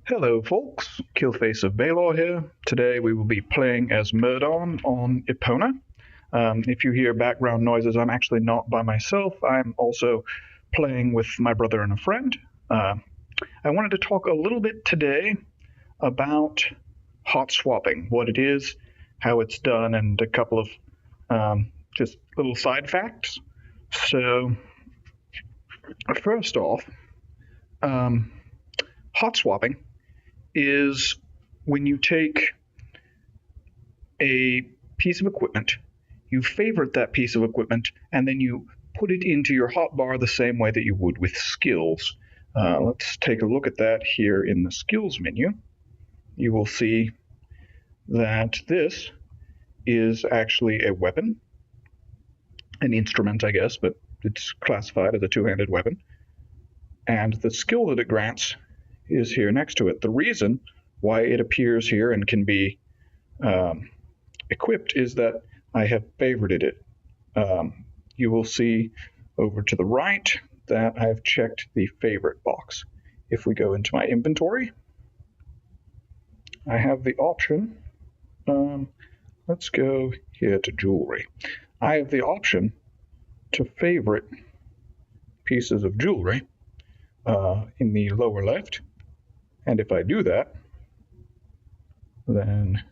Hello folks, Killface of Balor here. Today we will be playing as Murdon on Epona. If you hear background noises, I'm actually not by myself. I'm also playing with my brother and a friend. I wanted to talk a little bit today about hot swapping, what it is, how it's done, and a couple of just little side facts. So, first off, hot swapping is when you take a piece of equipment, you favorite that piece of equipment, and then you put it into your hotbar the same way that you would with skills. Let's take a look at that here in the skills menu. You will see that this is actually a weapon, an instrument, I guess, but it's classified as a two-handed weapon. And the skill that it grants is here next to it. The reason why it appears here and can be equipped is that I have favorited it. You will see over to the right that I have checked the favorite box. If we go into my inventory, I have the option. Let's go here to jewelry. I have the option to favorite pieces of jewelry in the lower left. And if I do that, then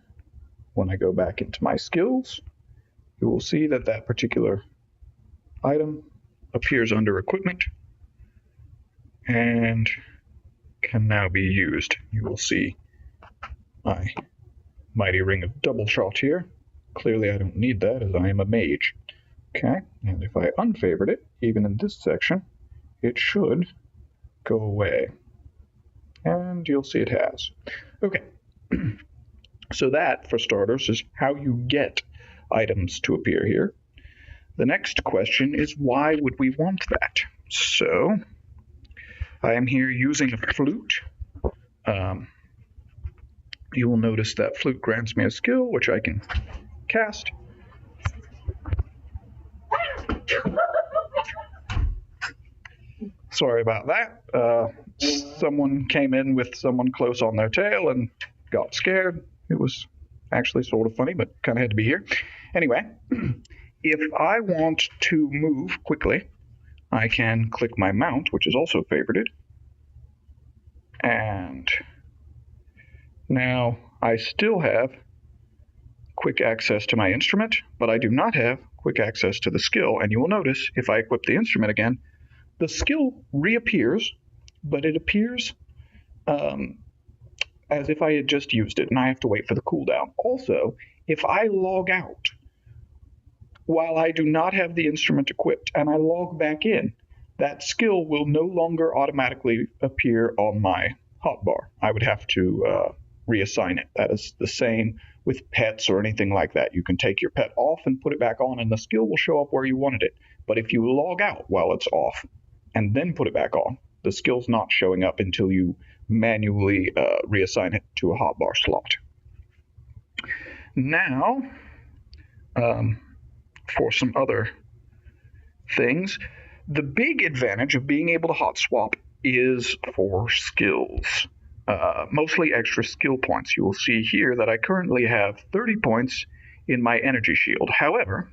when I go back into my skills, you will see that that particular item appears under equipment and can now be used. You will see my mighty ring of double shot here. Clearly I don't need that as I am a mage. Okay, and if I unfavorite it, even in this section, it should go away. And you'll see it has. Okay, so that, for starters, is how you get items to appear here. The next question is, why would we want that? So, I am here using a flute. You will notice that flute grants me a skill, which I can cast. Sorry about that. Someone came in with someone close on their tail and got scared. It was actually sort of funny, but kind of had to be here. Anyway, if I want to move quickly, I can click my mount, which is also favorited. And now I still have quick access to my instrument, but I do not have quick access to the skill. And you will notice if I equip the instrument again, the skill reappears, but it appears as if I had just used it, and I have to wait for the cooldown. Also, if I log out while I do not have the instrument equipped and I log back in, that skill will no longer automatically appear on my hotbar. I would have to reassign it. That is the same with pets or anything like that. You can take your pet off and put it back on, and the skill will show up where you wanted it. But if you log out while it's off and then put it back on, the skill's not showing up until you manually reassign it to a hotbar slot. Now, for some other things, the big advantage of being able to hot swap is for skills. Mostly extra skill points. You will see here that I currently have 30 points in my energy shield. However,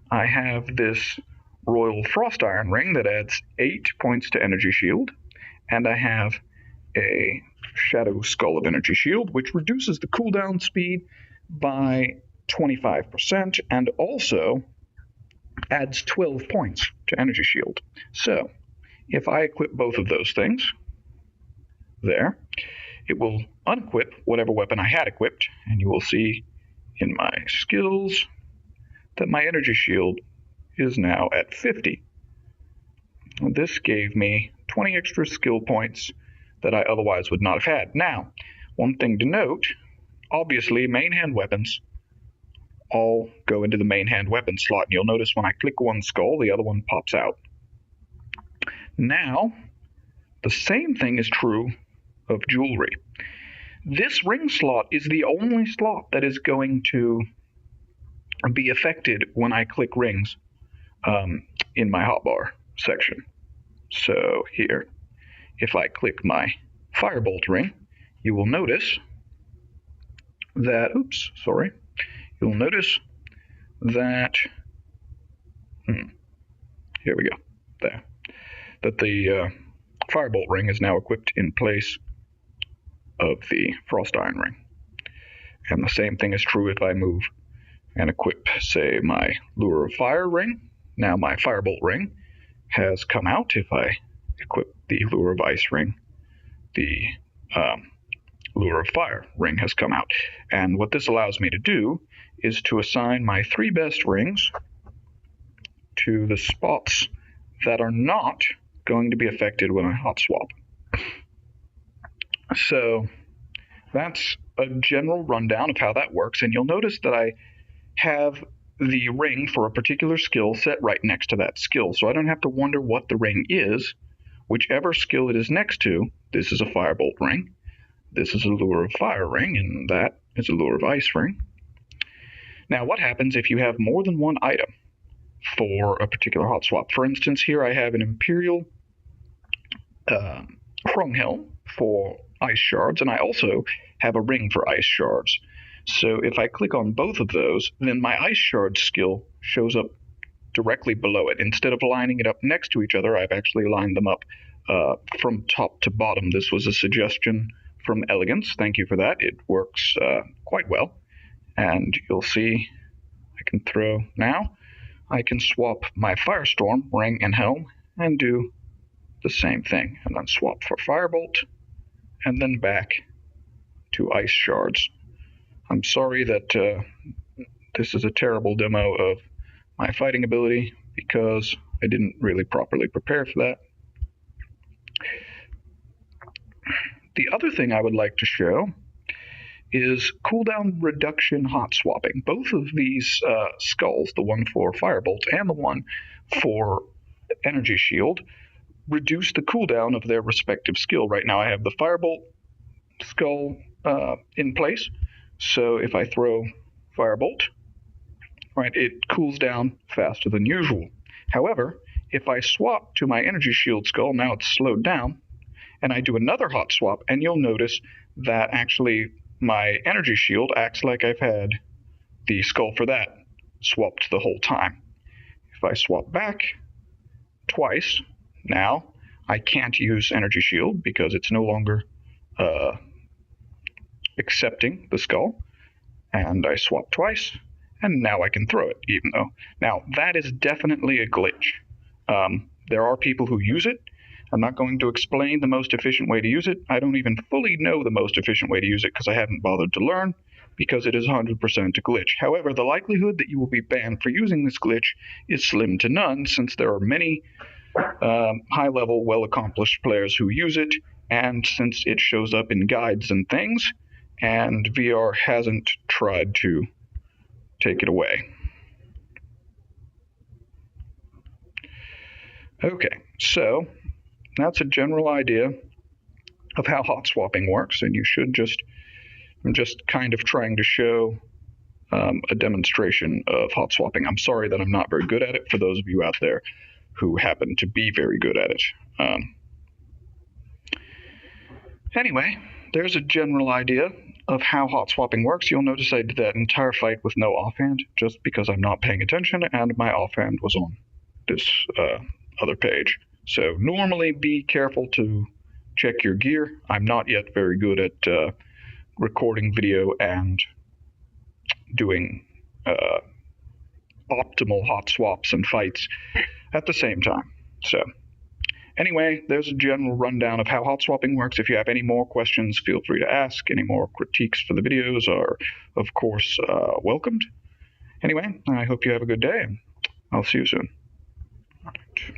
I have this Royal Frost Iron Ring that adds 8 points to energy shield, and I have a Shadow Skull of Energy Shield, which reduces the cooldown speed by 25% and also adds 12 points to energy shield. So, if I equip both of those things, there, it will unequip whatever weapon I had equipped, and you will see in my skills that my energy shield is now at 50. This gave me 20 extra skill points that I otherwise would not have had. Now, one thing to note, obviously main hand weapons all go into the main hand weapon slot, and you'll notice when I click one skull, the other one pops out. Now, the same thing is true of jewelry. This ring slot is the only slot that is going to be affected when I click rings in my hotbar section. So here, if I click my firebolt ring, you will notice that, you'll notice that, here we go, there, that the firebolt ring is now equipped in place of the frost iron ring. And the same thing is true if I move and equip, say, my lure of fire ring. Now my firebolt ring has come out. If I equip the lure of ice ring, the lure of fire ring has come out. And what this allows me to do is to assign my 3 best rings to the spots that are not going to be affected when I hot swap. So that's a general rundown of how that works, and you'll notice that I have the ring for a particular skill set right next to that skill, so I don't have to wonder what the ring is. Whichever skill it is next to, this is a firebolt ring, this is a lure of fire ring, and that is a lure of ice ring. Now, what happens if you have more than one item for a particular hot swap? For instance, here I have an Imperial Helm for ice shards, and I also have a ring for ice shards. So if I click on both of those, then my ice shard skill shows up directly below it. Instead of lining it up next to each other, I've actually lined them up from top to bottom. This was a suggestion from Elegance. Thank you for that. It works quite well. And you'll see I can throw now. I can swap my Firestorm ring and helm and do the same thing, and then swap for Firebolt, and then back to Ice Shards. I'm sorry that this is a terrible demo of my fighting ability, because I didn't really properly prepare for that. The other thing I would like to show is cooldown reduction hot swapping. Both of these skulls, the one for Firebolt and the one for Energy Shield, reduce the cooldown of their respective skill. Right now I have the Firebolt skull in place, so if I throw Firebolt, right, it cools down faster than usual. However, if I swap to my Energy Shield skull, now it's slowed down, and I do another hot swap, and you'll notice that actually my Energy Shield acts like I've had the skull for that swapped the whole time. If I swap back twice, now I can't use Energy Shield because it's no longer accepting the skull. And I swap twice, and now I can throw it, even though. Now, that is definitely a glitch. There are people who use it. I'm not going to explain the most efficient way to use it. I don't even fully know the most efficient way to use it because I haven't bothered to learn, because it is 100% a glitch. However, the likelihood that you will be banned for using this glitch is slim to none, since there are many high-level, well-accomplished players who use it, and since it shows up in guides and things, and VR hasn't tried to take it away. Okay, so that's a general idea of how hot swapping works, and you should I'm just kind of trying to show a demonstration of hot swapping. I'm sorry that I'm not very good at it, for those of you out there who happen to be very good at it. Anyway, there's a general idea of how hot swapping works. You'll notice I did that entire fight with no offhand, just because I'm not paying attention, and my offhand was on this other page. So normally be careful to check your gear. I'm not yet very good at recording video and doing optimal hot swaps and fights at the same time. So anyway, there's a general rundown of how hot swapping works. If you have any more questions, feel free to ask. Any more critiques for the videos are, of course, welcomed. Anyway, I hope you have a good day, and I'll see you soon. All right.